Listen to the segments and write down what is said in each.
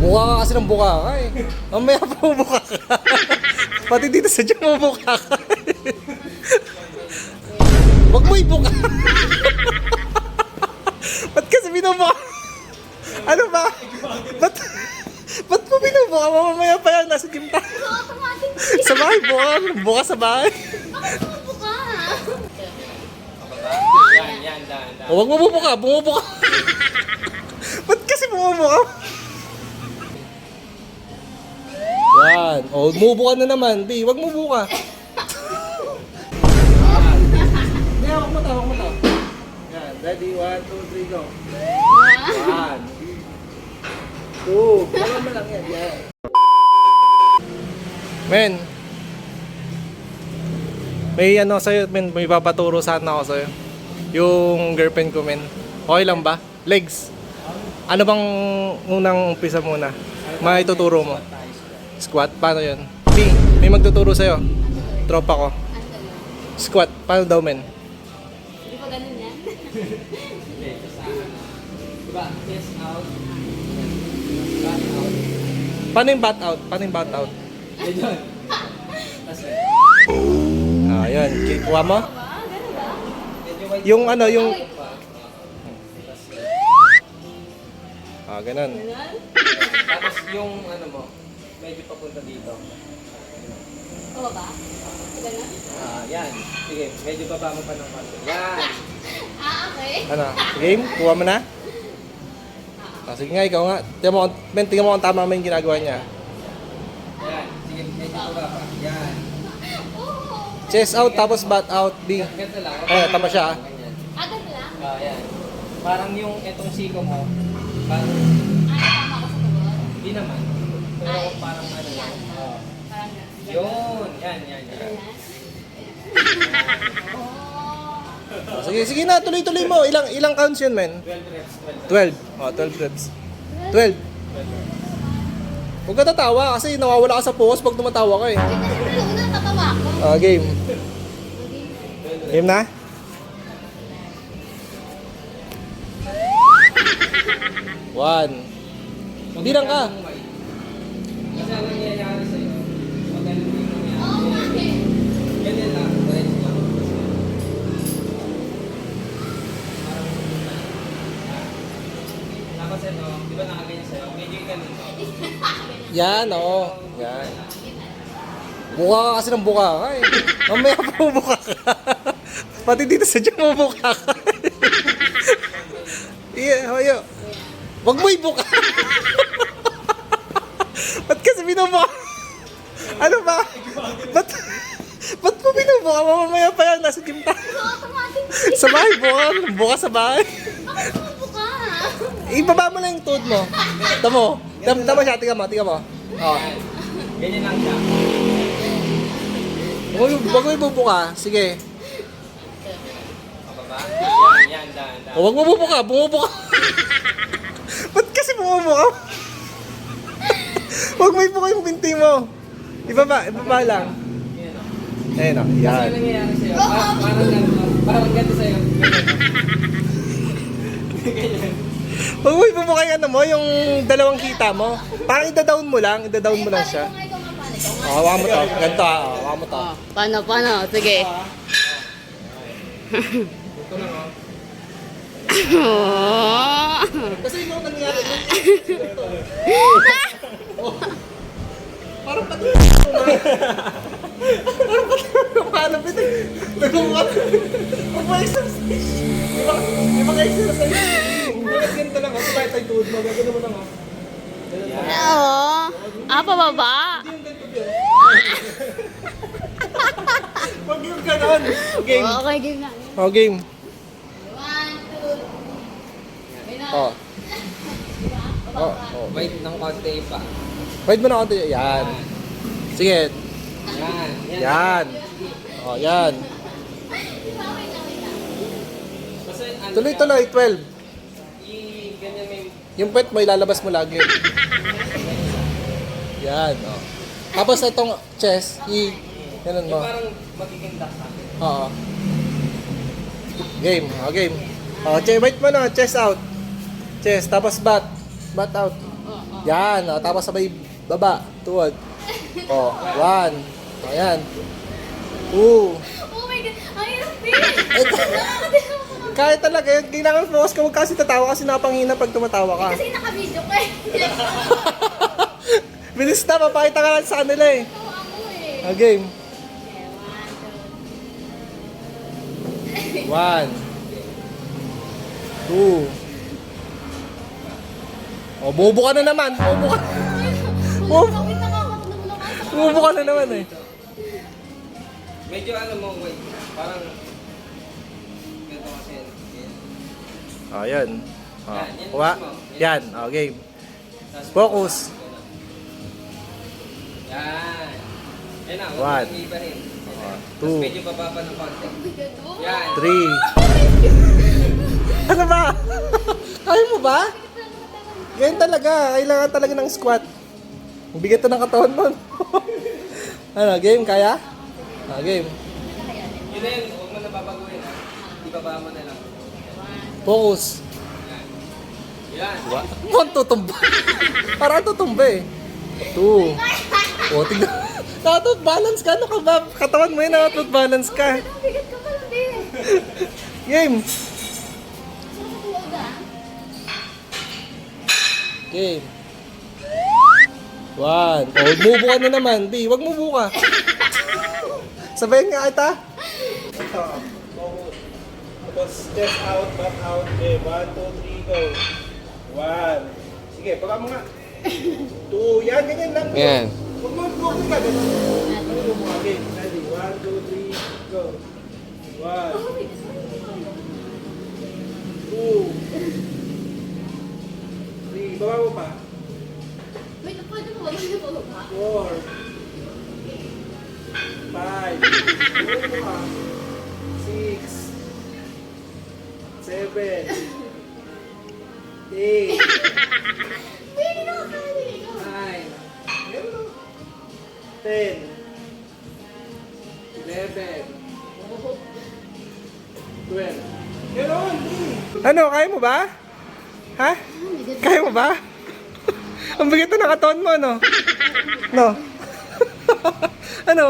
Buka ka kasi ng buka ka eh. Mamaya pa buka ka. Pati dito sa dyan mo buka ka. Huwag mo ibuka. Ba't kasi binubuka? Ano ba? Ba't mo binubuka? Mamaya pa yan, nasa gym tayo. Sa bahay, buka. Buka sa bahay. Bakit bumubuka? Yan. O, huwag mo bubuka. Bumubuka. Ba't kasi bumubuka? Yan. O, bumubuka na naman. B, huwag mo buka. Hindi, huwag mo to. Yan. Ready? 1, 2, 3, go. 1, 2. Kailan mo lang yan. Yan. Men. May ano sa'yo, men. May papaturo sana ako sa'yo. Yung girlfriend ko, men. Okay lang ba? Legs. Ano bang unang umpisa muna? May tuturo mo? Squat? Paano yun? B, may magtuturo sa'yo. Tropa ko. Squat. Paano daw, men? Hindi pa ganun yan? Diba, chest out. Back out. Paano yung bat out? Paano yung bat out? Ganyan. Tapos, Ah, yun. Kuha mo? Ba? Ganun ba? medyo wide Yung ano, yung... pa. Ah, ganun. Ganun? Tapos yung ano mo, medyo papunta dito. Oo ba? Ganun? Yan. Sige, medyo baba mo pa ng konti. Yan. Okay. Ano? Game? Kuha mo na? Ah, sige nga, ikaw nga. Tingnan mo kung tama mo yung ginagawa niya. Yan. Sige, medyo baba pa. Yan. Oo. Chest out, tapos bat out. B. Ganito lang. Ay, tama siya, ah. Ganyan. Agad lang? Yan. Parang yung etong siko mo, parang Tama ko sa tugon. hindi naman. Pero parang ano Yan. lang. Parang ganun. Yun. Yan. Oo. Sige na, tuloy-tuloy mo. Ilang counts yun, men? 12 reps. 12. Oh, 12 reps. 12. Huwag ka tatawa kasi nawawala ka sa focus pag tumatawa ka eh. Kasi siyempre una tatawa ako. Ah, game. Game na? One. Bilang ka. Kasi ang nangyayari sa'yo, pag ganun yung nangyayari, Oo nga eh. ganyan lang, diretso lang. Tapos ito, di ba nakaganyan sa'yo? Medyo yung ganun to. Yan, oo. Yan. Buka ka kasi ng buka ka eh. Mamaya pa buka ka. Pati dito sa dyan mo buka ka. Iya, hoyo. Huwag mo ibuka. Ba't kasi binubuka? Ano ba? Ba't mo binubuka? Mamaya pa yan, nasa gym tayo. Automatic. Sa bahay, buka sa bahay. Bakit bumubuka? Ibaba mo lang yung tuhod mo. Tama siya, tingnan mo. Oh. Ganyan lang siya. Huwag mo ibubuka. Sige. Pababa. Yan, dahan. Huwag mo bumubuka. Ba't kasi bumubuka? Huwag mo ibuka yung binti mo. Ibaba lang. Ganyan o. Ayun o, Kasi yan. ang nangyayari sa'yo, parang ganito sa'yo. Ganyan. Huwag mo ibubuka yung ano mo, yung dalawang kita mo. Parang ida-down mo lang siya. Ikaw nga paano? Ikaw nga. Oh, hawakan mo to. Ganito ha, hawakan mo to. Paano? Sige. Ito lang ha. Kasi ikaw nangyayari. Parang pati paano piti? Nagmumukha. Huwag mo exercise. Di ba ka-exercise? Ganito lang ha. Sabay tayo tuhod mo. Gagano mo lang ha. Oo. Pababa. Hindi yung ganito yun. Huwag yung ganon. Game. Okay, game na. Oh, game. 1, 2. Oh. Oh. Wait ng konti pa. Wait mo na konti. Yan. Sige. Yan. Yan. Oh, yan. Kasi ano Tuloy-tuloy, 12. ganyan may... Yung pet mo, ilalabas mo lagi. Yan. Oh. Tapos itong chest, ganun mo. Yung parang magiging duck ka. Oo. Game. Oh, game. Oh, wait mo na. Chest out. Chest. Tapos bat. Bat out. Yan, o, tapos sabay baba, tuwad. O, 1. Ayan. 2. Oh my God! Ang hirap din! Kaya talaga yun, kailangan focus ka, huwag kasi tatawa kasi napanghina pag tumatawa ka. Kasi naka-video ko eh. Bilis na, papakita ka lang sa kanila eh. Tawa ako eh. Game. Okay, 1. 2. O, bubo ka na naman. Bubo ka. Bakit nakakatulog lang ako? Bubo ka na naman eh. Medyo ano mo, wait. Parang... Ganito kasi yan. Ayan. O, Yan, yan kuha. mismo. Yan, o, game. Tapos- Focus. Yan. Yan na, huwag One. mo nang ibahin. Two. Tapos medyo bababa ng konti. Yan. 3. Ano ba? Kaya mo ba? Ganyan talaga. Kailangan talaga ng squat. Ang bigat na ng katawan mo. Ano, game? Kaya? Game. Yun na yun, huwag mo na babaguhin. Ibaba mo na lang. Focus. Yan. Mukhang tutumba. Parang tutumba eh. 2. O, tignan. Nakatut balance ka. Ano ka ba? Katawan mo yun, nakatut balance ka. Ang bigat ka pala din. Game. Saan ka tuwag ah? Game. 1. O, mubo ka na naman. B, wag mubo ka. Sabayin nga kita. Ito. Tapos chest out, back out. Okay, 1, 2, 3, go. 1. Sige, baka mo nga. 2. Yan, ganyan lang. Yan. Huwag mo ka. Ganun. Ano mo? Okay, ready. 1, 2, 3, go. 1. 2. 3. Baba mo pa. Wait, pwede mo ba? Pwede mo ba? 4. 5. 6. 7. 8. Pwede na ako kaya ikaw. 10. 11. 12. Ganon! Ano, kaya mo ba? Ha? Kaya mo ba? Ang bigat na nakaton mo, no? No? Ano?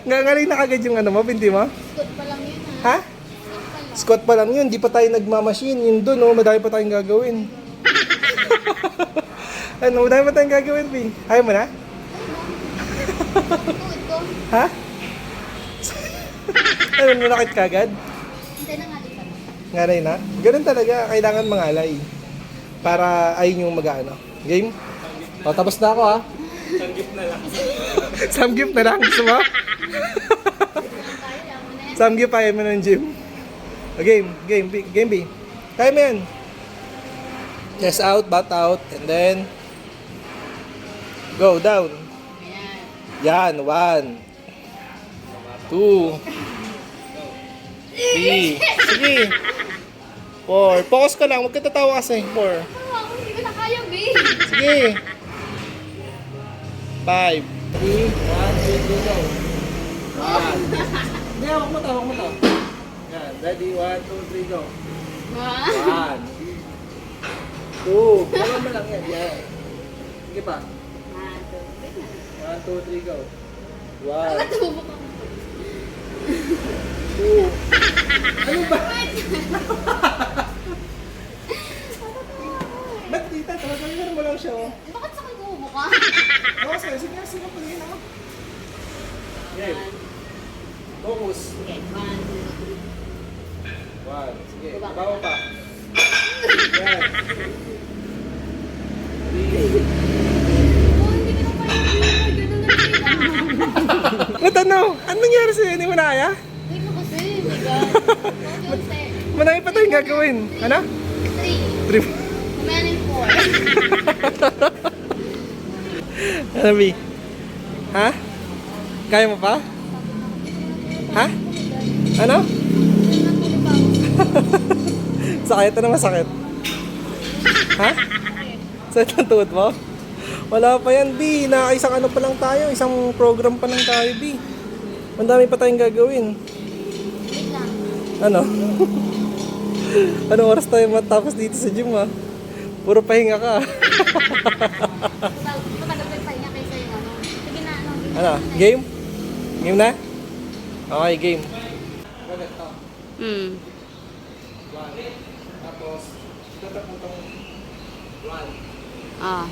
Galing na kagad yung ano mo, binti mo? Squat pa lang yun ah. Ha? Squat pa lang yun, di pa tayo nagmamachine. Yun doon, no? Madami pa tayong gagawin. Ano, madami pa tayong gagawin, Ping. Ayaw mo na? Tuwid ko. Ha? Ano, manakit kagad? Hindi na nga dito. Ngalay na? Ganun talaga, kailangan mangalay. Para ayun yung mag-ano. Game? O, tapos na ako ha. Samgip na lang. Samgip na lang, gusto mo? Samgip ayaw mo ng gym. O, game, game B. Kaya mo yan. Chest out, butt out, and then go down. Ayan. Yan, 1 2 3. Sige. 4. Focus ka lang, huwag ka tatawa kasi. 4. Ano ako, hindi ko na kaya, babe. Sige. 5. 3, 1, 2, go. 1. Hindi, huwag mo to, huwag mo to. Yan, ready, 1, 2, 3, go. Ha? 1. 2. Gawin mo lang yan, yan. Sige pa. 1, 2, 3, go. 1, Matubok ako. 2. Ano ba? Ba't tita? Talagang mo lang siya, oh. Bakit sa akin umubo ka? Oo, sige, sige, pagin ako. Game. Focus. Okay, 1, 1. Sige, Baba. babawa pa. Yan. 3. Oh, hindi ko na kaya. Ganun lang sila. Ba't ano? Anong nangyari sa'yo? Hindi mo na kaya? Wait mo kasi, oh my God. Marami pa tayong gagawin. Ano? 3. 3. Kumaya na yung 4. Ano, B? Ha? Kaya mo pa? Ha? Ano? Sakit? Ano masakit? Ha? Sakit ang tuhod mo? Wala pa yan, B. Isang ano pa lang tayo. Isang program pa lang tayo, B. Ang dami pa tayong gagawin. Wait lang. Ano? Anong oras tayo matapos dito sa gym, ha? Puro pahinga ka. Game? Game na? Okay, game. Ganito. Hmm. 1. Tapos, tatap mo itong 1. Ah.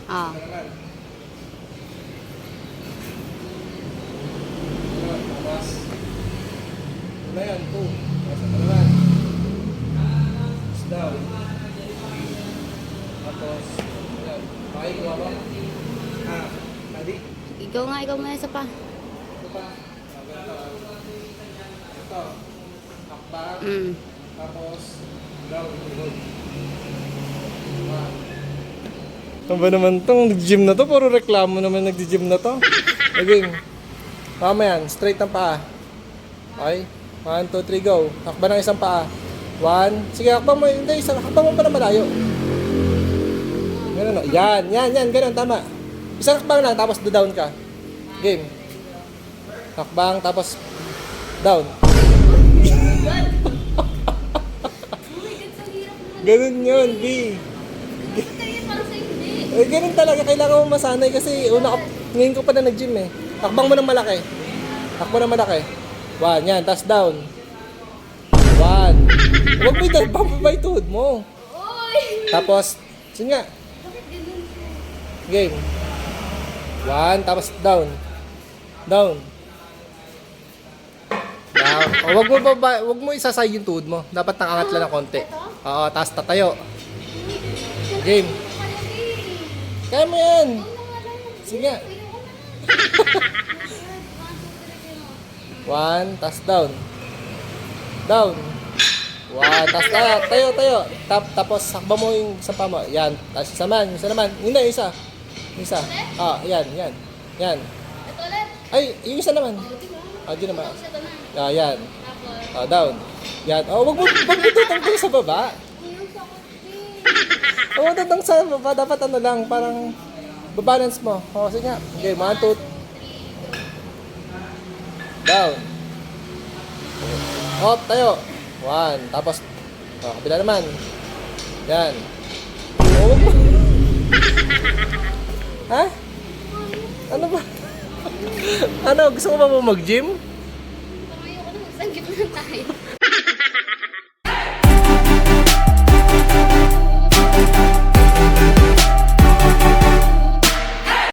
Ah. Naman. Tapos, na yan, 2. Tapos, ito naman. Tapos, down. Tapos, ayan. Okay, kuha mo. Ready? Ikaw nga isa pa. Ito pa. Ganito. Ito. Hakbang. Hmm. Tapos, down. Good. Ano ba naman tong nag-gym na to? Puro reklamo naman nag-gym na to. Again. Tama yan. Straight ng paa. Okay? 1, 2, 3, go. Hakbang ng isang paa. 1. Sige, hakbang mo. Hindi, hakbang mo pa na malayo. Ganun, no? Yan. Ganun, tama. Isang hakbang lang, tapos down ka. Game. Hakbang, tapos down. Ganun yun, B. Eh, ganun talaga. Kailangan mo masanay kasi ngayon ko pa na nag-gym eh. Hakbang mo ng malaki. Hakbang ng malaki. 1, yan. Tapos down. 1. Huwag mo yung tuhod mo. Tapos, sige nga. Game. 1, tapos down. Down. Down. O, wag mo isasay yung tuhod mo. Dapat nakangat lang ng konti. Oo, tapos tatayo. Game. Kaya mo yan. Sige nga. 1, tapos down. Down. 1, tapos tayo. Tapos sakba mo yung sa pama. Yan. Tapos isa naman. Yun na, isa. Isa. Yan. Yan. Ay, yung isa naman. Di naman. Yan. Down. Yan. Wag mo tutang sa baba. Tutang sa baba. Dapat ano lang, parang babalance mo. Sige nga. Okay, 1, 2. Down. Hop, tayo. 1. Tapos, kabila naman. Yan. Ha? Ano ba? Ano? Gusto mo ba mag-gym?